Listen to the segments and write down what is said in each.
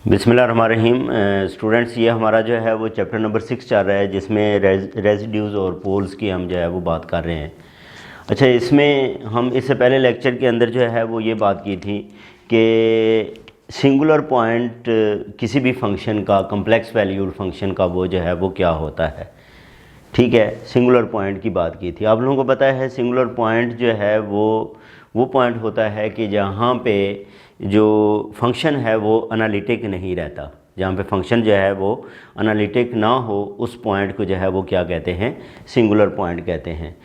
बिस्मिल्लाहिर्रहमानिर्रहीम। स्टूडेंट्स, ये हमारा जो है वो चैप्टर नंबर 6 चल रहा है, जिसमें रेजिड्यूज़ और पोल्स की हम जो है वो बात कर रहे हैं। अच्छा, इसमें हम इससे पहले लेक्चर के अंदर जो है वो ये बात की थी कि सिंगुलर पॉइंट किसी भी फंक्शन का, कम्प्लेक्स वैल्यूड फंक्शन का वो जो है वो क्या होता है। ठीक है, सिंगुलर पॉइंट की बात की थी। आप लोगों को पता है सिंगुलर पॉइंट जो है वो पॉइंट होता है कि जहाँ पे जो फंक्शन है वो एनालिटिक नहीं रहता। जहाँ पे फंक्शन जो है वो एनालिटिक ना हो, उस पॉइंट को जो है वो क्या कहते हैं, सिंगुलर पॉइंट कहते हैं।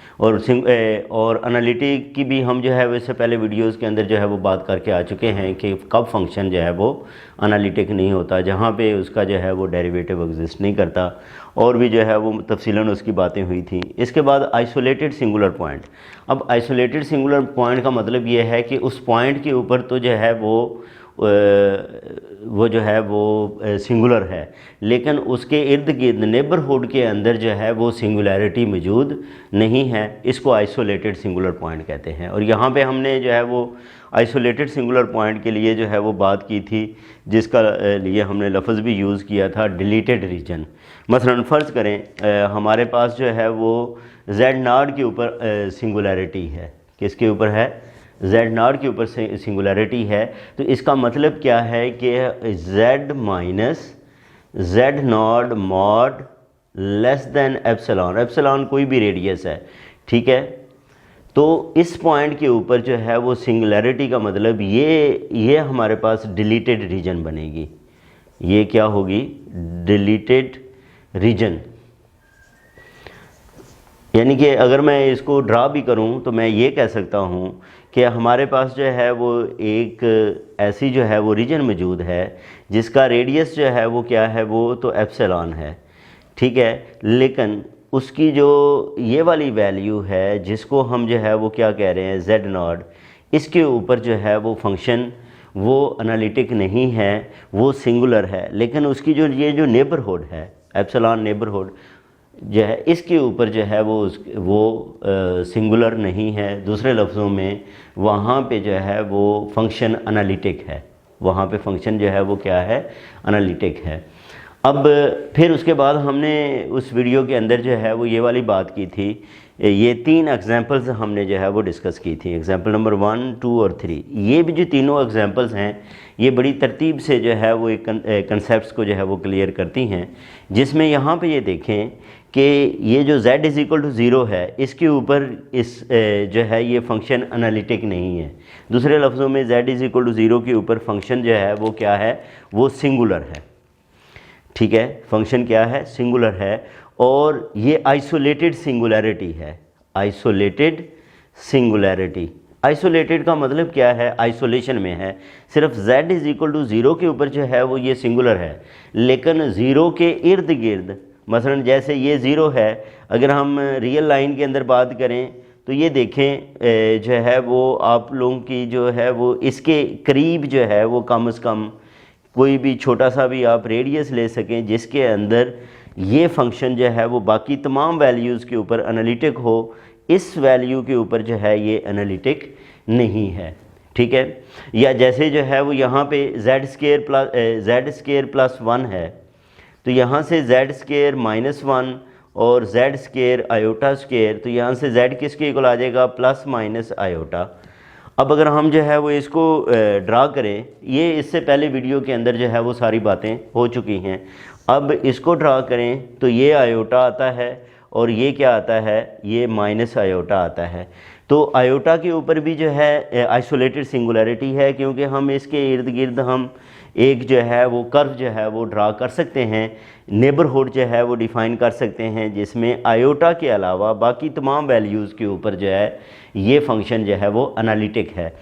और एनालिटिक की भी हम जो है वैसे पहले वीडियोस के अंदर जो है वो बात करके आ चुके हैं कि कब फंक्शन जो है वो एनालिटिक नहीं होता, जहाँ पे उसका जो है वो डेरिवेटिव एग्जिस्ट नहीं करता, और भी जो है वो तफसीलन उसकी बातें हुई थी। इसके बाद आइसोलेटेड सिंगुलर पॉइंट। अब आइसोलेटेड सिंगुलर पॉइंट का मतलब ये है कि उस पॉइंट के ऊपर तो जो है वो जो है वो सिंगुलर है, लेकिन उसके इर्द गिर्द नेबरहुड के अंदर जो है वो सिंगुलैरिटी मौजूद नहीं है। इसको आइसोलेटेड सिंगुलर पॉइंट कहते हैं। और यहाँ पे हमने जो है वो आइसोलेटेड सिंगुलर पॉइंट के लिए जो है वो बात की थी, जिसका लिए हमने लफ्ज़ भी यूज़ किया था डिलीटेड रीजन। मसलन फ़र्ज़ करें हमारे पास जो है वो Z0 के ऊपर सिंगुलैरिटी है। किसके ऊपर है? Z0 के ऊपर सिंगुलैरिटी है। तो इसका मतलब क्या है कि Z minus Z0 mod less than epsilon. Epsilon कोई भी रेडियस है, ठीक है। तो इस पॉइंट के ऊपर जो है वो सिंगुलैरिटी का मतलब ये हमारे पास डिलीटेड रीजन बनेगी। ये क्या होगी? Deleted region. यानी कि अगर मैं इसको ड्रा भी करूं तो मैं ये कह सकता हूं कि हमारे पास जो है वो एक ऐसी जो है वो रीजन मौजूद है जिसका रेडियस जो है वो क्या है, वो तो एप्सिलॉन है, ठीक है। लेकिन उसकी जो ये वाली वैल्यू है जिसको हम जो है वो क्या कह रहे हैं, Z0, इसके ऊपर जो है वो फंक्शन वो एनालिटिक नहीं है, वो सिंगुलर है। लेकिन उसकी जो ये जो नेबरहुड है, एप्सिलॉन नेबरहुड जो है, इसके ऊपर जो है वो सिंगुलर नहीं है। दूसरे लफ्ज़ों में वहाँ पे जो है वो फंक्शन एनालिटिक है, वहाँ पे फंक्शन जो है वो क्या है, एनालिटिक है। अब फिर उसके बाद हमने उस वीडियो के अंदर जो है वो ये वाली बात की थी, ये 3 एग्जांपल्स हमने जो है वो डिस्कस की थी, एग्जांपल नंबर 1, 2 और 3। ये भी जो तीनों एग्जांपल्स हैं ये बड़ी तरतीब से जो है वो एक कंसेप्ट्स को जो है वो क्लियर करती हैं। जिसमें यहाँ पे ये देखें कि ये जो z = 0 है, इसके ऊपर इस जो है ये फंक्शन एनालिटिक नहीं है। दूसरे लफ्ज़ों में z = 0 के ऊपर फंक्शन जो है वो क्या है, वो सिंगुलर है, ठीक है। फंक्शन क्या है? सिंगुलर है। और ये आइसोलेटेड सिंगुलैरिटी है। Isolated singularity. आइसोलेटेड का मतलब क्या है? आइसोलेशन में है। सिर्फ z = 0 के ऊपर जो है वो ये सिंगुलर है, लेकिन 0 के इर्द गिर्द, मसलन जैसे ये 0 है, अगर हम रियल लाइन के अंदर बात करें तो ये देखें जो है वो आप लोगों की जो है वो इसके करीब जो है वो कम से कम कोई भी छोटा सा भी आप रेडियस ले सकें जिसके अंदर ये फंक्शन जो है वो बाकी तमाम वैल्यूज़ के ऊपर एनालिटिक हो। इस वैल्यू के ऊपर जो है ये एनालिटिक नहीं है, ठीक है। या जैसे जो है वो यहाँ पे z² + 1 है, तो यहाँ से z² - 1 और z² i², तो यहाँ से z किसके इक्वल आ जाएगा, ± i। अब अगर हम जो है वो इसको ड्रा करें, ये इससे पहले वीडियो के अंदर जो है वो सारी बातें हो चुकी हैं। अब इसको ड्रा करें तो ये आयोटा आता है और ये क्या आता है, ये -i आता है। तो आयोटा के ऊपर भी जो है आइसोलेटेड सिंगुलैरिटी है, क्योंकि हम इसके इर्द गिर्द हम एक जो है वो कर्व जो है वो ड्रा कर सकते हैं, नेबरहुड जो है वो डिफ़ाइन कर सकते हैं, जिसमें आयोटा के अलावा बाकी तमाम वैल्यूज़ के ऊपर जो है ये फंक्शन जो है वो एनालिटिक है,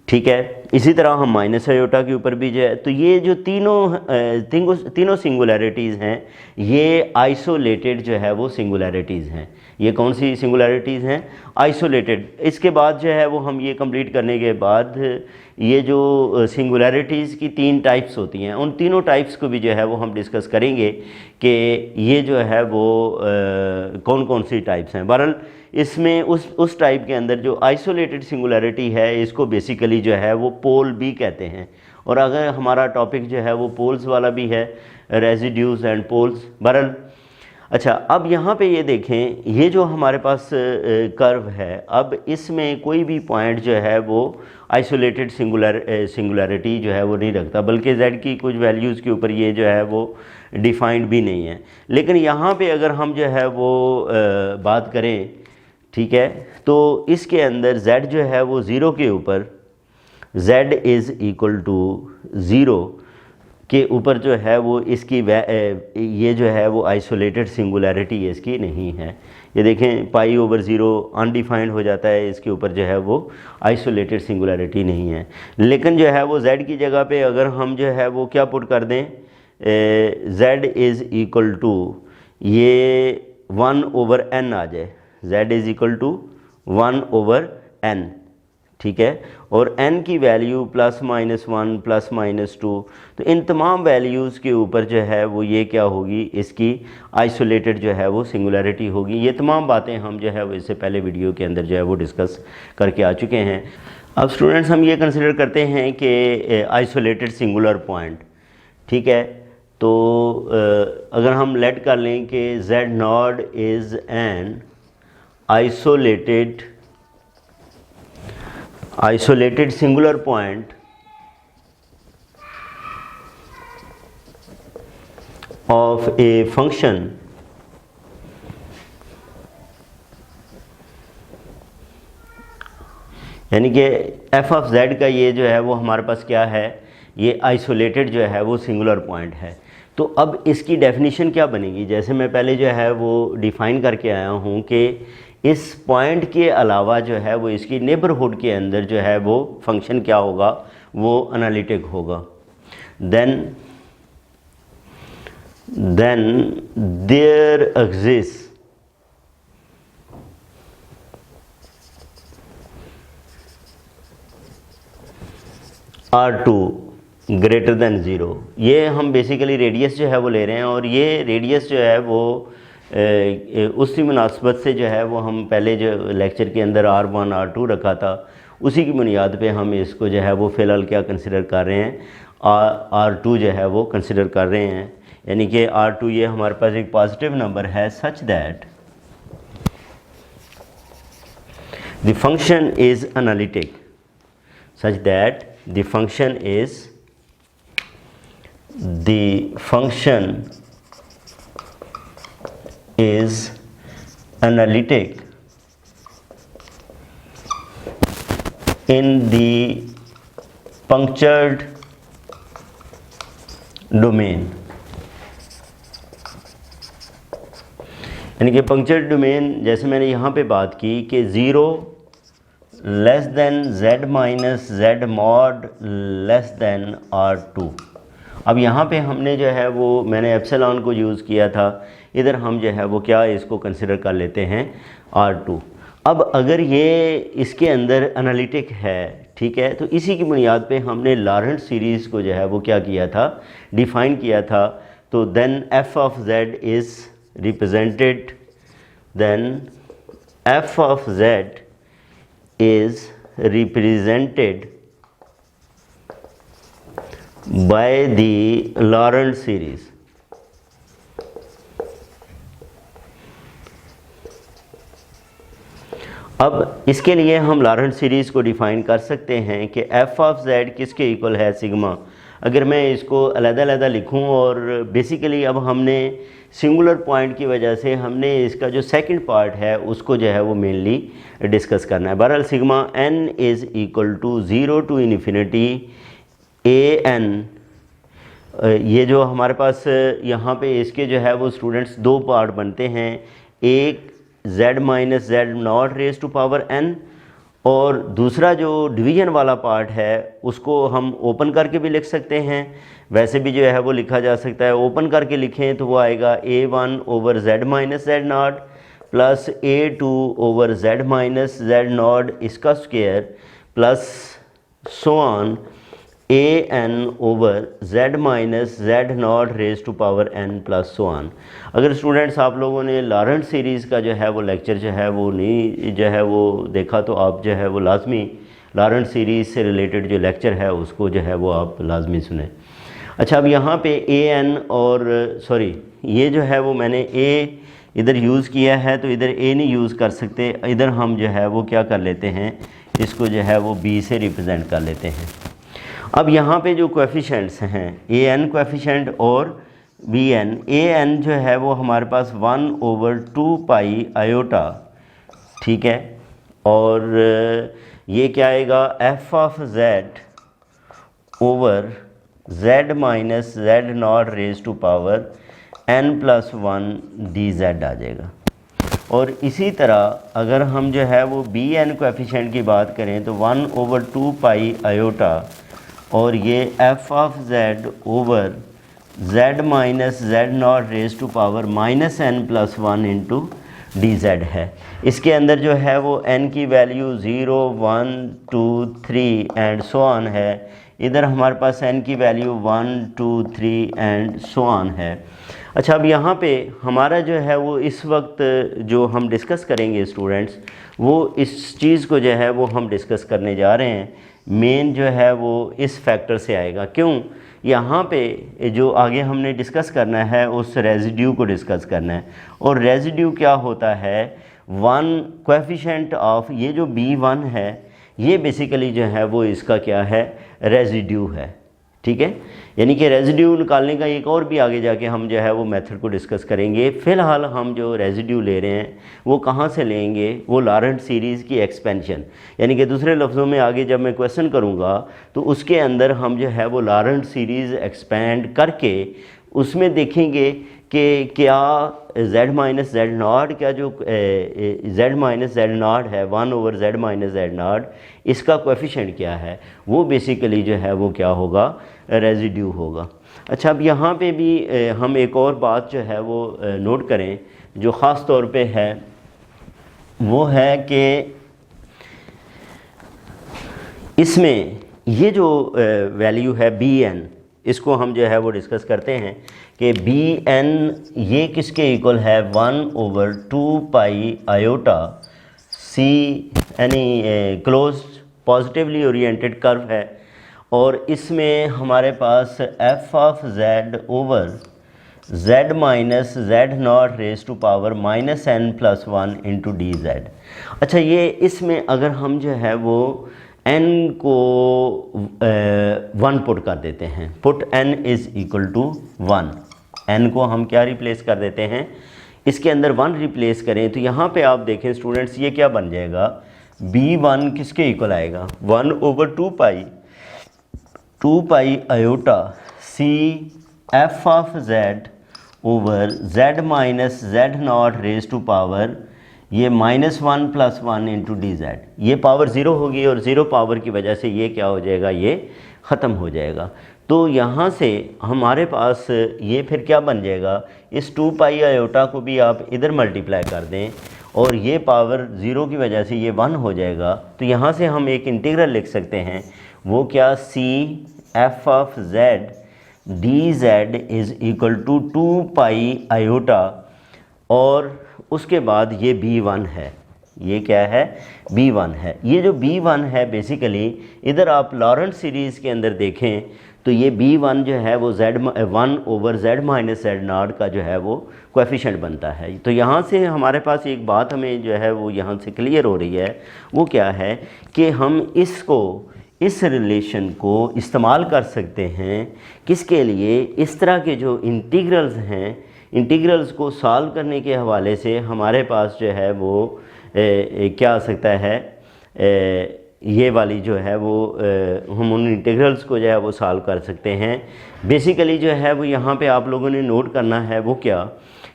ठीक है। इसी तरह हम -i के ऊपर भी जो है, तो ये जो तीनों सिंगुलैरिटीज़ हैं ये आइसोलेटेड जो है वो सिंगुलैरिटीज़ हैं। ये कौन सी सिंगुलैरिटीज़ हैं? आइसोलेटेड। इसके बाद जो है वो हम ये कंप्लीट करने के बाद ये जो सिंगुलैरिटीज़ की 3 टाइप्स होती हैं, उन तीनों टाइप्स को भी जो है वो हम डिस्कस करेंगे कि ये जो है वो कौन कौन सी टाइप्स हैं। बहरहाल इसमें उस टाइप के अंदर जो आइसोलेटेड सिंगुलैरिटी है, इसको बेसिकली जो है वो पोल भी कहते हैं। और अगर हमारा टॉपिक जो है वो पोल्स वाला भी है, रेजिड्यूज एंड पोल्स बरल। अच्छा, अब यहाँ पे ये देखें, ये जो हमारे पास कर्व है, अब इसमें कोई भी पॉइंट जो है वो आइसोलेटेड सिंगुलरिटी जो है वो नहीं रखता, बल्कि z की कुछ वैल्यूज़ के ऊपर ये जो है वो डिफाइंड भी नहीं है। लेकिन यहाँ पे अगर हम जो है वो बात करें, ठीक है, तो इसके अंदर z जो है वो ज़ीरो के ऊपर, z is equal to zero के ऊपर जो है वो इसकी ये जो है वो आइसोलेटेड सिंगुलरिटी इसकी नहीं है। ये देखें पाई ओवर ज़ीरो अनडिफाइंड हो जाता है, इसके ऊपर जो है वो आइसोलेटेड सिंगुलरिटी नहीं है। लेकिन जो है वो z की जगह पे अगर हम जो है वो क्या पुट कर दें, z इज़ इक्वल टू ये 1 ओवर n आ जाए, z is equal to 1 over n, ठीक है, और n की वैल्यू +-1 +-2, तो इन तमाम वैल्यूज़ के ऊपर जो है वो ये क्या होगी, इसकी आइसोलेटेड जो है वो सिंगुलरिटी होगी। ये तमाम बातें हम जो है वो इससे पहले वीडियो के अंदर जो है वो डिस्कस करके आ चुके हैं। अब स्टूडेंट्स हम ये कंसिडर करते हैं कि आइसोलेटेड सिंगुलर पॉइंट, ठीक है, तो अगर हम लेट कर लें कि z0 is an isolated singular point of a function यानी कि f ऑफ z का ये जो है वो हमारे पास क्या है, ये आइसोलेटेड जो है वो सिंगुलर पॉइंट है। तो अब इसकी डेफिनेशन क्या बनेगी, जैसे मैं पहले जो है वो डिफ़ाइन करके आया हूँ कि इस पॉइंट के अलावा जो है वो इसकी नेबरहुड के अंदर जो है वो फंक्शन क्या होगा, वो एनालिटिक होगा। Then there exist R2 greater than zero. ये हम बेसिकली रेडियस जो है वो ले रहे हैं, और ये रेडियस जो है वो उसी मुनासबत से जो है वो हम पहले जो लेक्चर के अंदर R1 R2 रखा था, उसी की बुनियाद पे हम इसको जो है वो फ़िलहाल क्या कंसिडर कर रहे हैं, R2 जो है वो कंसिडर कर रहे हैं। यानी कि R2 ये हमारे पास एक पॉजिटिव नंबर है such that the function is analytic, such that the function is analytic in the punctured domain। यानी कि पंक्चर्ड डोमेन जैसे मैंने यहाँ पे बात की कि zero less than z minus z mod less than R2। अब यहाँ पे हमने जो है वो मैंने एप्सिलॉन को यूज़ किया था, इधर हम जो है वो क्या इसको कंसिडर कर लेते हैं R2। अब अगर ये इसके अंदर एनालिटिक है, ठीक है, तो इसी की बुनियाद पे हमने लॉरेंट सीरीज़ को जो है वो क्या किया था, डिफ़ाइन किया था। तो then f of z is represented, then f of z is represented by the Laurent series। अब इसके लिए हम लॉरेंट सीरीज़ को डिफ़ाइन कर सकते हैं कि f ऑफ z किसके इक्वल है, सिग्मा। अगर मैं इसको अलग-अलग लिखूं, और बेसिकली अब हमने सिंगुलर पॉइंट की वजह से हमने इसका जो सेकंड पार्ट है उसको जो है वो मेनली डिस्कस करना है। बहरहाल sigma n is equal to 0 to infinity a n। ये जो हमारे पास यहाँ पे इसके जो है वो स्टूडेंट्स दो पार्ट बनते हैं, एक z minus z not raise to power n, और दूसरा जो डिवीज़न वाला पार्ट है उसको हम ओपन करके भी लिख सकते हैं। वैसे भी जो है वो लिखा जा सकता है, ओपन करके लिखें तो वो आएगा a1 over z minus z naught plus a2 over z minus z naught इसका square plus so on an over z minus z not raise to power n plus so on. अगर students आप लोगों ने Laurent series का जो है वो lecture जो है वो नहीं जो है वो देखा, तो आप जो है वो लाजमी लॉरेंट सीरीज़ से रिलेटेड जो लेक्चर है उसको जो है वो आप लाजमी सुने। अच्छा, अब यहाँ पे ए एन और सॉरी ये जो है वो मैंने ए इधर यूज़ किया है, तो इधर ए नहीं यूज़ कर सकते, इधर हम जो है वो क्या कर लेते हैं, इसको जो है वो बी से रिप्रेजेंट कर लेते हैं। अब यहाँ पे जो कोएफिशिएंट्स हैं ए एन कोएफिशिएंट और बी एन, ए एन जो है वो हमारे पास 1/2 पाई आयोटा, ठीक है, और ये क्या आएगा f of Z over z minus Z not raise to power n+1 dz आ जाएगा। और इसी तरह अगर हम जो है वो बी एन कोएफिशिएंट की बात करें तो 1/2 पाई आयोटा और ये f of Z over z minus Z not raise to power -n+1 into dz है। इसके अंदर जो है वो n की वैल्यू 0, 1, 2, 3 एंड सो ऑन है। इधर हमारे पास n की वैल्यू 1, 2, 3 एंड सो ऑन है। अच्छा, अब यहाँ पे हमारा जो है वो इस वक्त जो हम डिस्कस करेंगे स्टूडेंट्स, वो इस चीज़ को जो है वो हम डिस्कस करने जा रहे हैं, मेन जो है वो इस फैक्टर से आएगा। क्यों? यहाँ पे जो आगे हमने डिस्कस करना है उस रेजिड्यू को डिस्कस करना है, और रेजिड्यू क्या होता है, 1 कोएफिशिएंट ऑफ ये जो B1 है ये बेसिकली जो है वो इसका क्या है, रेजिड्यू है, ठीक है। यानी कि रेजिड्यू निकालने का एक और भी आगे जाके हम जो है वो मेथड को डिस्कस करेंगे। फ़िलहाल हम जो रेजिड्यू ले रहे हैं वो कहाँ से लेंगे, वो लॉरेंट सीरीज़ की एक्सपेंशन, यानी कि दूसरे लफ्ज़ों में आगे जब मैं क्वेश्चन करूँगा तो उसके अंदर हम जो है वो लॉरेंट सीरीज़ एक्सपेंड करके उसमें देखेंगे कि क्या z माइनस जेड नॉट, क्या जो z माइनस जेड नॉट है 1/z माइनस जेड नॉट, इसका कोएफिशिएंट क्या है, वो बेसिकली जो है वो क्या होगा, रेजिड्यू होगा। अच्छा, अब यहाँ पे भी हम एक और बात जो है वो नोट करें जो ख़ास तौर पे है, वो है कि इसमें ये जो वैल्यू है बी एन, इसको हम जो है वो डिस्कस करते हैं कि बी एन ये किसके इक्वल है, 1/2 पाई आयोटा सी, यानी क्लोज पॉजिटिवली ओरिएंटेड कर्व है, और इसमें हमारे पास F of Z over z minus Z not raise to power -n+1 into D Z. अच्छा, ये इसमें अगर हम जो है वो n को 1 पुट कर देते हैं, put n is equal to 1, n को हम क्या रिप्लेस कर देते हैं, इसके अंदर 1 रिप्लेस करें तो यहाँ पे आप देखें स्टूडेंट्स ये क्या बन जाएगा, b1 किसके इक्वल आएगा, 1/2 pi iota c f of Z over z minus Z not raise to power ये -1+1 इंटू डी जेड। ये पावर 0 होगी और 0 पावर की वजह से ये क्या हो जाएगा, ये ख़त्म हो जाएगा। तो यहाँ से हमारे पास ये फिर क्या बन जाएगा, इस 2 पाई आयोटा को भी आप इधर मल्टीप्लाई कर दें और ये पावर 0 की वजह से ये 1 हो जाएगा। तो यहाँ से हम एक इंटीग्रल लिख सकते हैं, वो क्या, c f of z d z is equal to 2 pi iota, और उसके बाद ये B1 है, ये क्या है, B1 है। ये जो B1 है बेसिकली इधर आप लॉरेंट सीरीज़ के अंदर देखें तो ये B1 जो है वो 1/z माइनस जेड नॉट का जो है वो कोएफिशिएंट बनता है। तो यहाँ से हमारे पास एक बात हमें जो है वो यहाँ से क्लियर हो रही है, वो क्या है कि हम इसको, इस रिलेशन को इस्तेमाल कर सकते हैं किसके लिए, इस तरह के जो इंटीग्रल्स हैं, इंटीग्रल्स को सॉल्व करने के हवाले से हमारे पास जो है वो क्या आ सकता है, ये वाली जो है वो हम उन इंटीग्रल्स को जो है वो सॉल्व कर सकते हैं। बेसिकली जो है वो यहाँ पे आप लोगों ने नोट करना है वो क्या,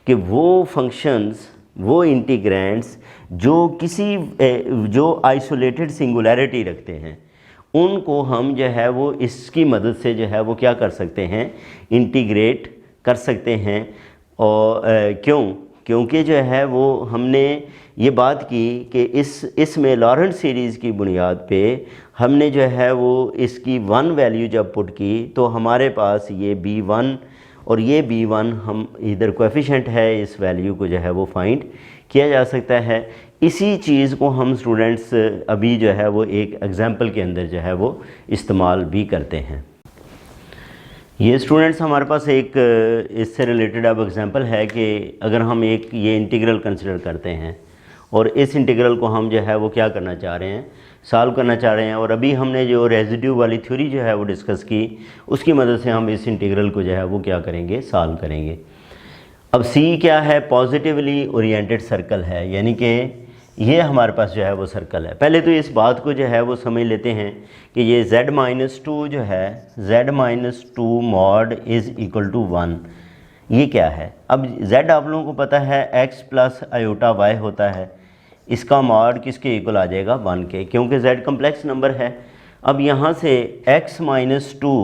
कि वो फंक्शंस, वो इंटीग्रेंड्स जो किसी जो आइसोलेटेड सिंगुलैरिटी रखते हैं, उनको हम जो है वो इसकी मदद से जो है वो क्या कर सकते हैं, इंटीग्रेट कर सकते हैं। और क्योंकि जो है वो हमने ये बात की कि इसमें लॉरेंट सीरीज़ की बुनियाद पे हमने जो है वो इसकी 1 वैल्यू जब पुट की तो हमारे पास ये B1 और ये b1 हम इधर कोएफिशिएंट है, इस वैल्यू को जो है वो फाइंड किया जा सकता है। इसी चीज़ को हम स्टूडेंट्स अभी जो है वो एक एग्जांपल के अंदर जो है वो इस्तेमाल भी करते हैं। ये स्टूडेंट्स हमारे पास एक इससे रिलेटेड अब एग्जांपल है कि अगर हम एक ये इंटीग्रल कंसिडर करते हैं और इस इंटीग्रल को हम जो है वो क्या करना चाह रहे हैं, सॉल्व करना चाह रहे हैं, और अभी हमने जो रेजिड्यू वाली थ्योरी जो है वो डिस्कस की, उसकी मदद से हम इस इंटीग्रल को जो है वो क्या करेंगे, सॉल्व करेंगे। अब सी क्या है, पॉजिटिवली ओरिएंटेड सर्कल है, यानी कि ये हमारे पास जो है वो सर्कल है। पहले तो इस बात को जो है वो समझ लेते हैं कि ये z-2 जो है, z-2 mod is equal to 1, ये क्या है। अब z आप लोगों को पता है x प्लस आयोटा y होता है, इसका मॉड किसके इक्वल आ जाएगा, 1 के, क्योंकि z कम्प्लेक्स नंबर है। अब यहाँ से x-2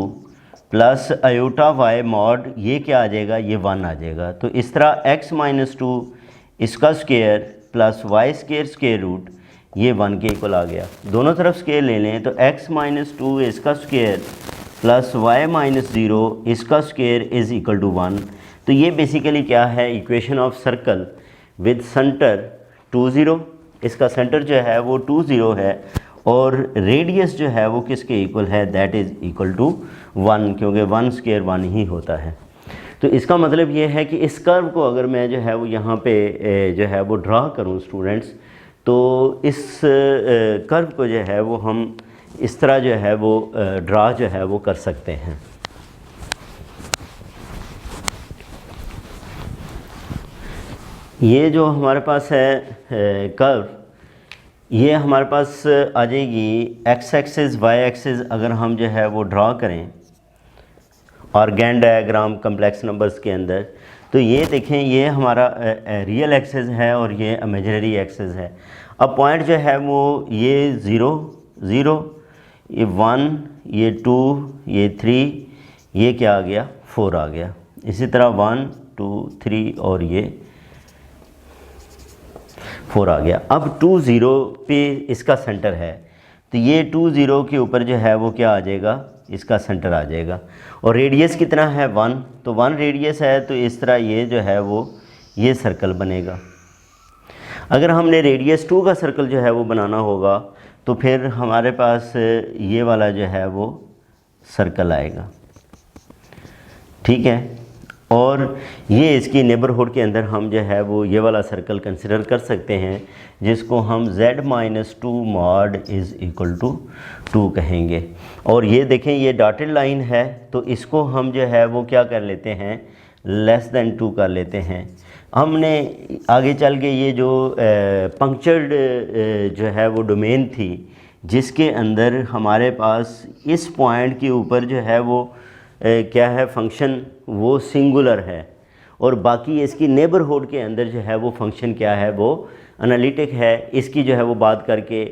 plus iota y mod ये क्या आ जाएगा, ये 1 आ जाएगा। तो इस तरह x-2 इसका square plus y square square root ये 1 के इक्वल आ गया। दोनों तरफ स्केयर ले लें तो x-2 इसका स्क्वायर प्लस y-0 इसका स्क्वायर इज़ इक्वल टू 1। तो ये बेसिकली क्या है, equation of circle with centre 2 0, इसका सेंटर जो है वो 2 0 है और रेडियस जो है वो किसके इक्वल है, दैट इज़ इक्वल टू 1, क्योंकि 1 स्क्वायर 1 ही होता है। तो इसका मतलब ये है कि इस कर्व को अगर मैं जो है वो यहाँ पे जो है वो ड्रा करूँ स्टूडेंट्स, तो इस कर्व को जो है वो हम इस तरह जो है वो ड्रा जो है वो कर सकते हैं। ये जो हमारे पास है कर्व, ये हमारे पास आ जाएगी x एक्सिस y एक्सिस अगर हम जो है वो ड्रा करें और गैन डायग्राम कम्प्लेक्स नंबर्स के अंदर, तो ये देखें ये हमारा रियल एक्सिस है और ये इमेजिनरी एक्सिस है। अब पॉइंट जो है वो ये 0 0, ये 1, ये 2, ये 3, ये क्या आ गया, 4 आ गया। इसी तरह 1 2 3 और ये 4 आ गया। अब 2 0 पे इसका सेंटर है, तो ये 2 0 के ऊपर जो है वो क्या आ जाएगा, इसका सेंटर आ जाएगा। और रेडियस कितना है, 1, तो 1 रेडियस है, तो इस तरह ये जो है वो ये सर्कल बनेगा। अगर हमने रेडियस 2 का सर्कल जो है वो बनाना होगा तो फिर हमारे पास ये वाला जो है वो सर्कल आएगा, ठीक है। और ये इसकी नेबरहुड के अंदर हम जो है वो ये वाला सर्कल कंसिडर कर सकते हैं, जिसको हम z-2 mod is equal to 2 कहेंगे। और ये देखें ये डॉटेड लाइन है, तो इसको हम जो है वो क्या कर लेते हैं, लेस देन 2 कर लेते हैं। हमने आगे चल के ये जो पंक्चर्ड जो है वो डोमेन थी, जिसके अंदर हमारे पास इस पॉइंट के ऊपर जो है वो क्या है, फंक्शन वो सिंगुलर है, और बाकी इसकी नेबरहुड के अंदर जो है वो फंक्शन क्या है, वो एनालिटिक है। इसकी जो है वो बात करके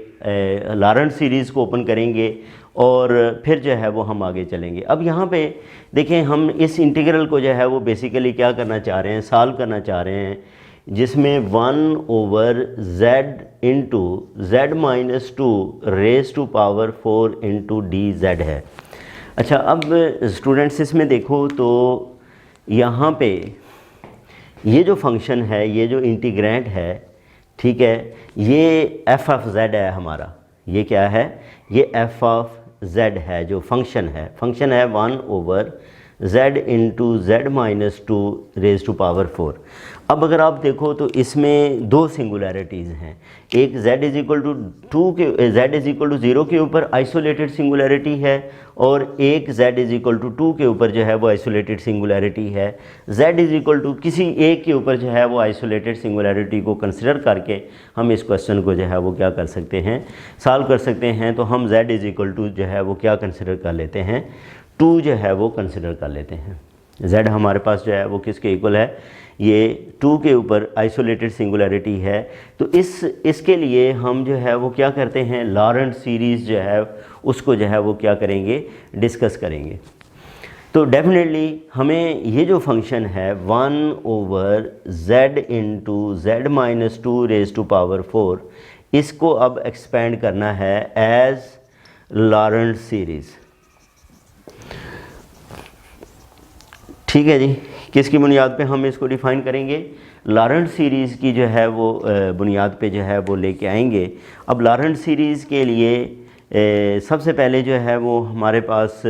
लॉरेंट सीरीज़ को ओपन करेंगे और फिर जो है वो हम आगे चलेंगे। अब यहाँ पे देखें, हम इस इंटीग्रल को जो है वो बेसिकली क्या करना चाह रहे हैं, सॉल्व करना चाह रहे हैं, जिसमें 1/z into z-2 raise to power 4 into dz है। अच्छा, अब स्टूडेंट्स इसमें देखो तो यहाँ पे ये जो फंक्शन है, ये जो इंटीग्रेंट है, ठीक है, ये f ऑफ z है हमारा। ये क्या है, ये f ऑफ z है, जो फंक्शन है। फंक्शन है 1/z into z-2 raise to power 4। अब अगर आप देखो तो इसमें दो सिंगुलैरिटीज़ हैं। एक z इज़ इक्वल टू 2 के z इज़ इक्वल टू 0 के ऊपर आइसोलेटेड सिंगुलैरिटी है, और एक z इज़ इक्वल टू 2 के ऊपर जो है वो आइसोलेटेड सिंगुलैरिटी है। z इज़ इक्वल टू किसी एक के ऊपर जो है वो आइसोलेटेड सिंगुलैरिटी को कंसिडर करके हम इस क्वेश्चन को जो है वो क्या कर सकते हैं, सॉल्व कर सकते हैं। तो हम z इज़ इक्वल टू जो है वो क्या कंसिडर कर लेते हैं, 2 जो है वो कंसिडर कर लेते हैं। z हमारे पास जो है वो किसके इक्वल है, ये 2 के ऊपर आइसोलेटेड सिंगुलैरिटी है। तो इसके लिए हम जो है वो क्या करते हैं, लॉरेंट सीरीज़ जो है उसको जो है वो क्या करेंगे, डिस्कस करेंगे। तो डेफिनेटली हमें ये जो फंक्शन है 1/z into z-2 raise to power 4, इसको अब एक्सपेंड करना है एज लॉरेंट सीरीज़, ठीक है जी, किसकी बुनियाद पे हम इसको डिफ़ाइन करेंगे? लॉरेंट सीरीज़ की जो है वो बुनियाद पे जो है वो लेके आएंगे। अब लॉरेंट सीरीज़ के लिए सबसे पहले जो है वो हमारे पास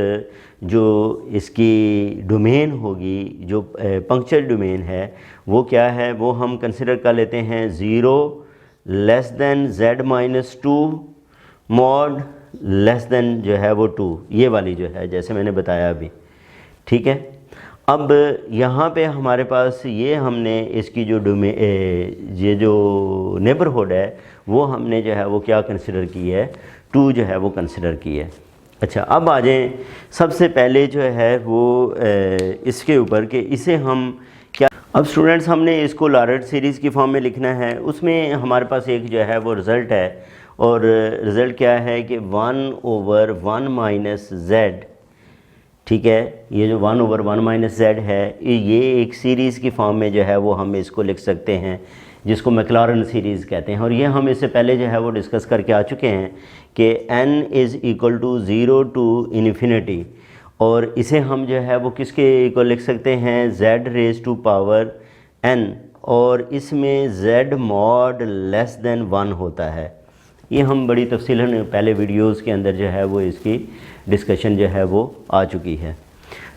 जो इसकी डोमेन होगी, जो पंक्चर डोमेन है वो क्या है, वो हम कंसिडर कर लेते हैं 0 less than z-2 mod less than जो है वो 2, ये वाली जो है जैसे मैंने बताया अभी। ठीक है, अब यहाँ पे हमारे पास ये हमने इसकी जो ये जो नेबरहुड है वो हमने जो है वो क्या कंसिडर की है, 2 जो है वो कंसिडर की है। अच्छा, अब आ जाएं सबसे पहले जो है वो इसके ऊपर कि इसे हम क्या, अब स्टूडेंट्स हमने इसको लॉरेंट सीरीज़ की फॉर्म में लिखना है। उसमें हमारे पास एक जो है वो रिज़ल्ट है, और रिज़ल्ट क्या है कि 1/1 माइनस z। ठीक है, ये जो 1/1 माइनस z है ये एक सीरीज़ की फॉर्म में जो है वो हम इसको लिख सकते हैं, जिसको मैक्लॉरेन सीरीज़ कहते हैं। और ये हम इससे पहले जो है वो डिस्कस करके आ चुके हैं कि n is equal to 0 to infinity, और इसे हम जो है वो किसके इक्वल लिख सकते हैं, z raise to power n, और इसमें z मॉड लेस दैन 1 होता है। ये हम बड़ी तफसीलन पहले वीडियोस के अंदर जो है वो इसकी डिस्कशन जो है वो आ चुकी है।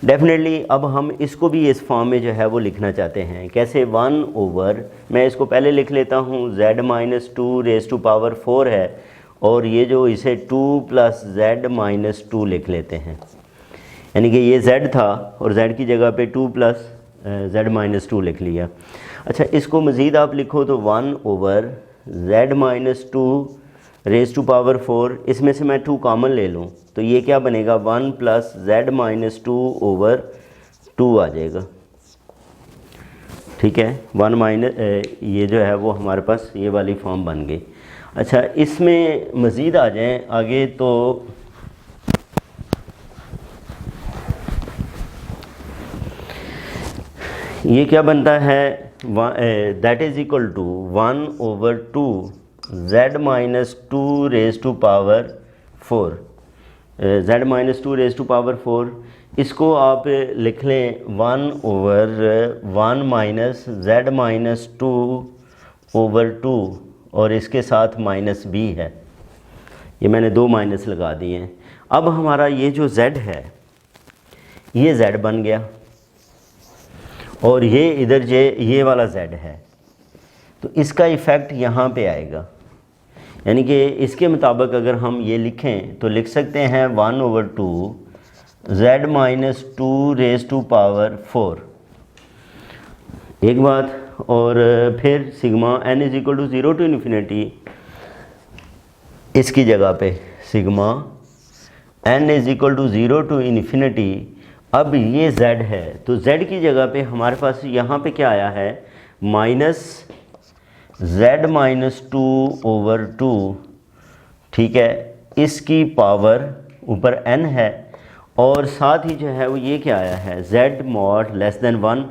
डेफिनेटली अब हम इसको भी इस फॉर्म में जो है वो लिखना चाहते हैं। कैसे? 1/, मैं इसको पहले लिख लेता हूँ, z-2 रेज़ टू पावर 4 है, और ये जो इसे 2 प्लस z-2 लिख लेते हैं, यानी कि ये z था और z की जगह पे 2 प्लस z-2 लिख लिया। अच्छा, इसको मज़ीद आप लिखो तो 1/z-2 रेज़ टू पावर 4, इसमें से मैं 2 कॉमन ले लूँ तो ये क्या बनेगा, 1 प्लस z-2/2 आ जाएगा। ठीक है, 1 माइनस ये जो है वो हमारे पास ये वाली फॉर्म बन गई। अच्छा, इसमें मज़ीद आ जाएं आगे तो ये क्या बनता है, that is equal to 1/2 z-2 raise to power 4, z-2 raise to power 4, इसको आप लिख लें 1/1 माइनस z-2/2, और इसके साथ माइनस b है, ये मैंने 2 माइनस लगा दिए हैं। अब हमारा ये जो z है ये z बन गया, और ये इधर ये वाला z है, तो इसका इफ़ेक्ट यहाँ पे आएगा। यानी कि इसके मुताबिक अगर हम ये लिखें तो लिख सकते हैं 1/2 z-2 रेज़ टू पावर 4, एक बात, और फिर sigma n is equal to 0 to infinity, इसकी जगह पे sigma n is equal to 0 to infinity. अब ये z है तो z की जगह पे हमारे पास यहाँ पे क्या आया है, माइनस z-2/2। ठीक है, इसकी पावर ऊपर n है, और साथ ही जो है वो ये क्या आया है, z मॉड लेस दैन 1,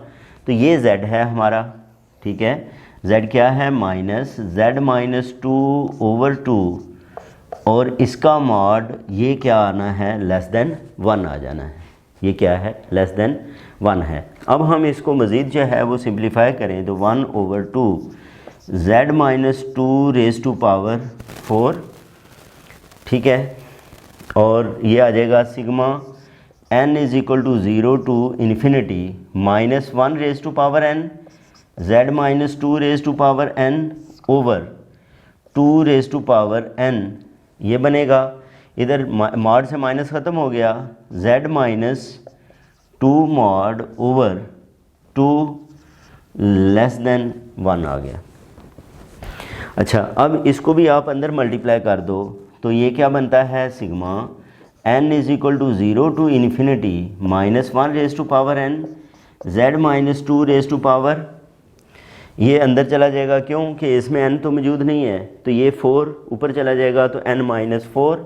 तो ये z है हमारा। ठीक है, z क्या है, माइनस z-2/2, और इसका मॉड ये क्या आना है, लेस दैन 1 आ जाना है, ये क्या है, लेस दैन 1 है। अब हम इसको मज़ीद जो है वो सिंप्लीफाई करें तो 1/2 z-2 रेज़ टू पावर 4, ठीक है, और ये आ जाएगा sigma n is equal to 0 to infinity -1 raise to power n z-2 raise to power n over 2 raise to power n, ये बनेगा। इधर मॉड से माइनस ख़त्म हो गया, z-2 mod over 2 less than 1 आ गया। अच्छा, अब इसको भी आप अंदर मल्टीप्लाई कर दो तो ये क्या बनता है, sigma n is equal to 0 to infinity -1 raise to power n z-2 raise to power, ये अंदर चला जाएगा क्योंकि इसमें n तो मौजूद नहीं है, तो ये 4 ऊपर चला जाएगा तो n-4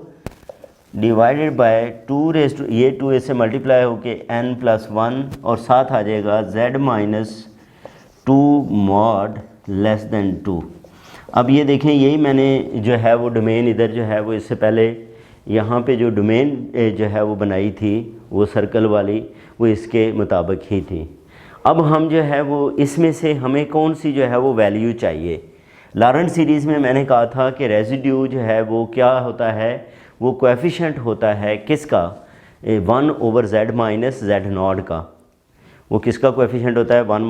divided by 2 raise to, ये 2 इससे मल्टीप्लाई होके n+1, और साथ आ जाएगा z-2 मॉड लेस दैन 2। अब ये देखें, यही मैंने जो है वो डोमेन इधर जो है वो इससे पहले यहाँ पे जो डोमेन जो है वो बनाई थी वो सर्कल वाली वो इसके मुताबिक ही थी। अब हम जो है वो इसमें से हमें कौन सी जो है वो वैल्यू चाहिए। लॉरेंट सीरीज़ में मैंने कहा था कि रेजिड्यू जो है वो क्या होता है, वो कोएफिशिएंट होता है किसका, 1/z माइनस जेड नॉट का। वो किसका कोएफिशिएंट होता है, 1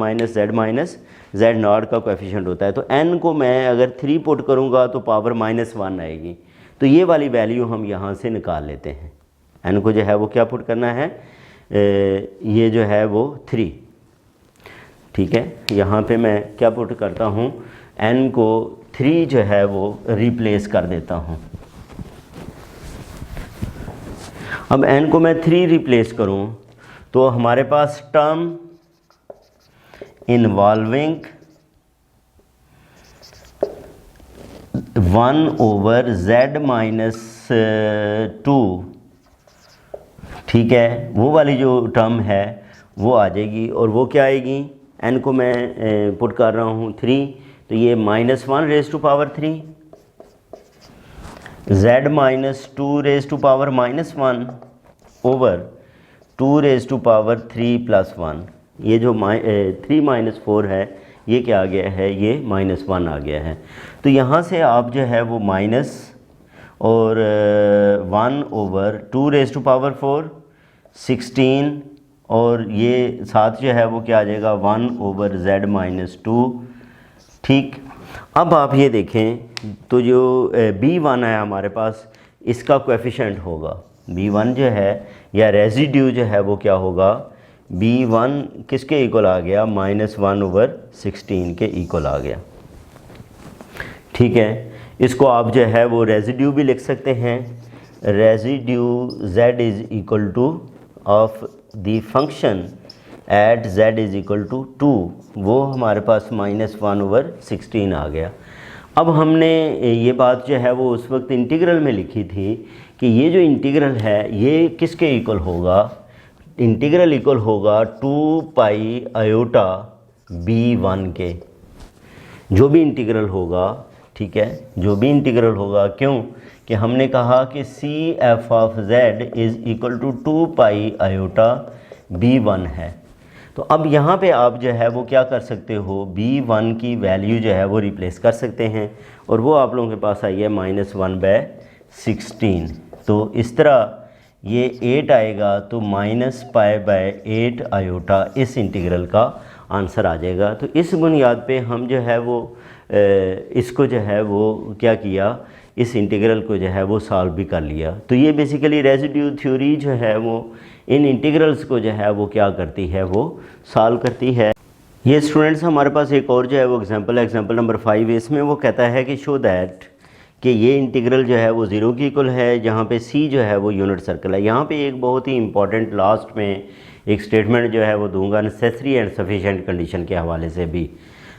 माइनस जेड नॉट का कोएफिशिएंट होता है। तो n को मैं अगर 3 पुट करूँगा तो पावर -1 आएगी। तो ये वाली वैल्यू हम यहाँ से निकाल लेते हैं। n को जो है वो क्या पुट करना है, ये जो है वो 3, ठीक है। यहाँ पे मैं क्या पुट करता हूँ, n को 3 जो है वो रिप्लेस कर देता हूँ। अब n को मैं 3 रिप्लेस करूँ तो हमारे पास टर्म इन्वॉल्विंग 1/z माइनस 2, ठीक है, वो वाली जो टर्म है वो आ जाएगी। और वो क्या आएगी, n को मैं पुट कर रहा हूँ 3, तो ये -1 raise to power 3, z minus 2 raise to power -1 over 2 raise to power 3 + 1। ये जो 3 - 4 है ये क्या आ गया है, ये -1 आ गया है। तो यहाँ से आप जो है वो माइनस और 1/2 रेज़ टू पावर 4 16, और ये साथ जो है वो क्या आ जाएगा 1/z माइनस 2, ठीक। अब आप ये देखें तो जो B1 है हमारे पास, इसका कोएफिशिएंट होगा B1 जो है, या रेजिड्यू जो है वो क्या होगा, B1 किसके इक्वल आ गया, -1/16 के इक्वल आ गया, ठीक है। इसको आप जो है वो रेजिड्यू भी लिख सकते हैं। Residue z is equal to of the function at z is equal to 2, वो हमारे पास -1/16 आ गया। अब हमने ये बात जो है वो उस वक्त इंटीग्रल में लिखी थी कि ये जो इंटीग्रल है ये किसके इक्वल होगा, इंटीग्रल इक्वल होगा 2 आयोटा B1 के। जो भी इंटीग्रल होगा, ठीक है, जो भी इंटीग्रल होगा, क्यों कि हमने कहा कि CF(z) is equal to 2 iota B1 है। तो अब यहाँ पे आप जो है वो क्या कर सकते हो, B1 की वैल्यू जो है वो रिप्लेस कर सकते हैं, और वो आप लोगों के पास आई है -1/16। तो इस तरह ये 8 आएगा, तो -π/8 आयोटा इस इंटीग्रल का आंसर आ जाएगा। तो इस बुनियाद पे हम जो है वो इसको जो है वो क्या किया, इस इंटीग्रल को जो है वो सॉल्व भी कर लिया। तो ये बेसिकली रेजिड्यू थ्योरी जो है वो इन इंटीग्रल्स को जो है वो क्या करती है, वो सॉल्व करती है। ये स्टूडेंट्स हमारे पास एक और जो है वो एग्जांपल है, एग्जांपल नंबर 5। इसमें वो कहता है कि शो दैट कि ये इंटीग्रल जो है वो 0 की इक्वल है, जहाँ पे C जो है वो यूनिट सर्कल है। यहाँ पे एक बहुत ही इंपॉर्टेंट लास्ट में एक स्टेटमेंट जो है वो दूंगा नेसेसरी एंड सफिशिएंट कंडीशन के हवाले से भी।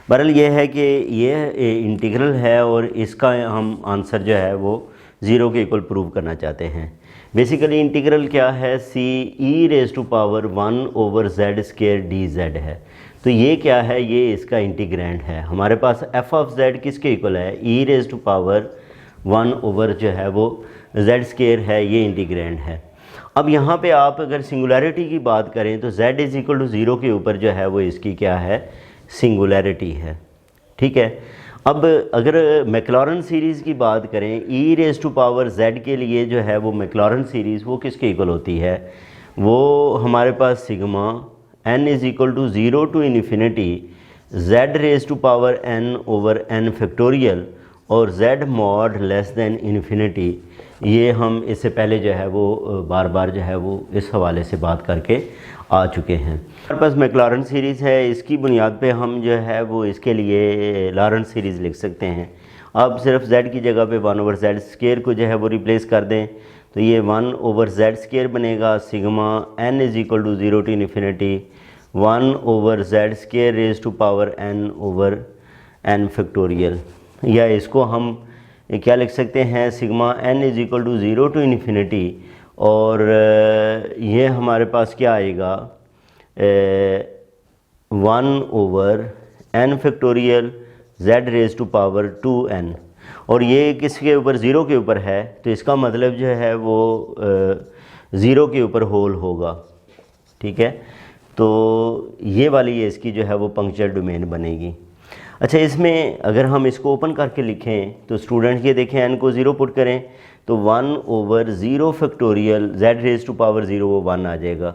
बहरहाल ये है कि ये इंटीग्रल है और इसका हम आंसर जो है वो 0 के इक्वल प्रूव करना चाहते हैं। बेसिकली इंटीग्रल क्या है, Ce⁻1/z² dz है। तो ये क्या है, ये इसका इंटीग्रैंड है। हमारे पास f(z) किसके इक्वल है, e⁻1 जो है वो z² है, ये इंटीग्रैंड है। अब यहाँ पे आप अगर सिंगुलैरिटी की बात करें तो z इज़ इक्वल टू 0 के ऊपर जो है वो इसकी क्या है, सिंगुलैरिटी है, ठीक है। अब अगर मैक्लॉरन सीरीज़ की बात करें, e⁻z के लिए जो है वो मैक्लॉरन सीरीज़ वो किसके इक्वल होती है, वो हमारे पास sigma n is equal to 0 to infinity z⁻n/n factorial और z mod less than infinity. ये हम इससे पहले जो है वो बार बार जो है वो इस हवाले से बात करके आ चुके हैं। हमारे पास मैक्लॉरन सीरीज़ है, इसकी बुनियाद पे हम जो है वो इसके लिए लॉरेंट सीरीज़ लिख सकते हैं। अब सिर्फ z की जगह पे 1/z² को जो है वो रिप्लेस कर दें, तो ये 1/z² बनेगा। Sigma n is equal to 0 to infinity 1/z² raise to power n/n factorial, या इसको हम क्या लिख सकते हैं, sigma n is equal to 0 to infinity, और ये हमारे पास क्या आएगा 1/n factorial z raise to power 2n, और ये किसके ऊपर, 0 के ऊपर है। तो इसका मतलब जो है वो ज़ीरो के ऊपर होल होगा, ठीक है। तो ये वाली है इसकी जो है वो पंक्चर डोमेन बनेगी। अच्छा, इसमें अगर हम इसको ओपन करके लिखें तो स्टूडेंट ये देखें, n को 0 पुट करें तो 1/0 factorial z raise to power 0 वो 1 आ जाएगा,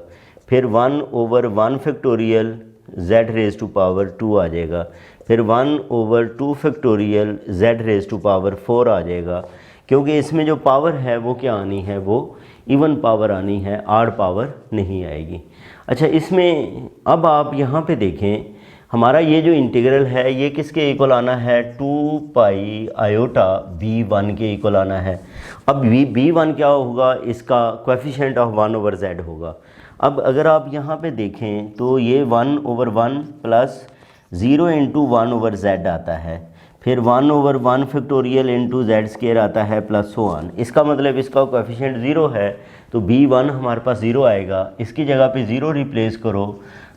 फिर 1/1 factorial z raise to power 2 आ जाएगा, फिर 1/2 factorial z raise to power 4 आ जाएगा, क्योंकि इसमें जो पावर है वो क्या आनी है, वो इवन पावर आनी है, आड पावर नहीं आएगी। अच्छा, इसमें अब आप यहाँ पे देखें, हमारा ये जो इंटीग्रल है ये किसके इक्वल आना है, 2 पाई आयोटा b1 के इक्वल आना है। अब b1 क्या होगा, इसका कोएफिशिएंट ऑफ 1/z होगा। अब अगर आप यहाँ पे देखें तो ये 1/1 प्लस 0 इंटू 1/z आता है, फिर 1/1 फैक्टोरियल इंटू z² आता है प्लस सो ऑन। इसका मतलब इसका कोएफिशिएंट 0 है तो b1 हमारे पास 0 आएगा, इसकी जगह पे 0 रिप्लेस करो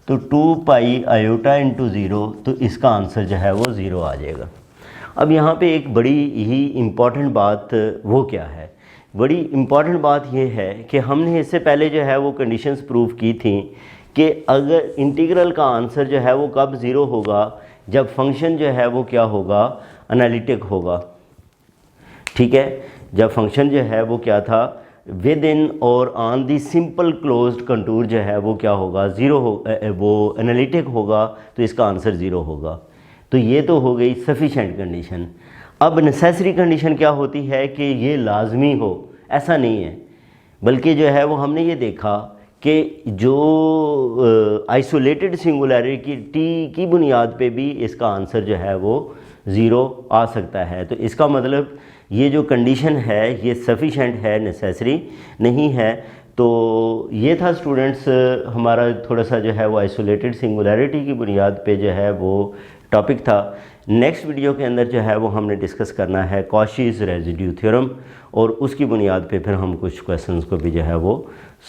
तो 2 पाई आयोटा इंटू 0, तो इसका आंसर जो है वो 0 आ जाएगा। अब यहाँ पे एक बड़ी ही इम्पॉर्टेंट बात वो क्या है, बड़ी इम्पॉर्टेंट बात ये है कि हमने इससे पहले जो है वो कंडीशंस प्रूव की थी कि अगर इंटीग्रल का आंसर जो है वो कब 0 होगा, जब फंक्शन जो है वो क्या होगा, एनालिटिक होगा, ठीक है। जब फंक्शन जो है वो क्या था, विद इन और on the simple closed contour जो है वो क्या होगा, 0 हो, वो एनालिटिक होगा, तो इसका आंसर 0 होगा। तो ये तो हो गई सफिशेंट कंडीशन। अब नेसेसरी कंडीशन क्या होती है कि ये लाजमी हो, ऐसा नहीं है, बल्कि जो है वो हमने ये देखा कि जो आइसोलेटेड सिंगुलैरिटी की बुनियाद पे भी इसका आंसर जो है वो 0 आ सकता है। तो इसका मतलब ये जो कंडीशन है ये सफिशेंट है, नेसेसरी नहीं है। तो ये था स्टूडेंट्स हमारा थोड़ा सा जो है वो आइसोलेटेड सिंगुलैरिटी की बुनियाद पे जो है वो टॉपिक था। नेक्स्ट वीडियो के अंदर जो है वो हमने डिस्कस करना है कॉशीज़ रेजिड्यू थ्योरम, और उसकी बुनियाद पे फिर हम कुछ क्वेश्चंस को भी जो है वो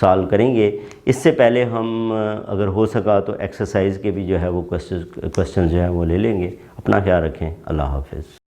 सॉल्व करेंगे। इससे पहले हम अगर हो सका तो एक्सरसाइज के भी जो है वो क्वेश्चन जो है वो ले लेंगे। अपना ख्याल रखें, अल्लाह हाफ़िज़।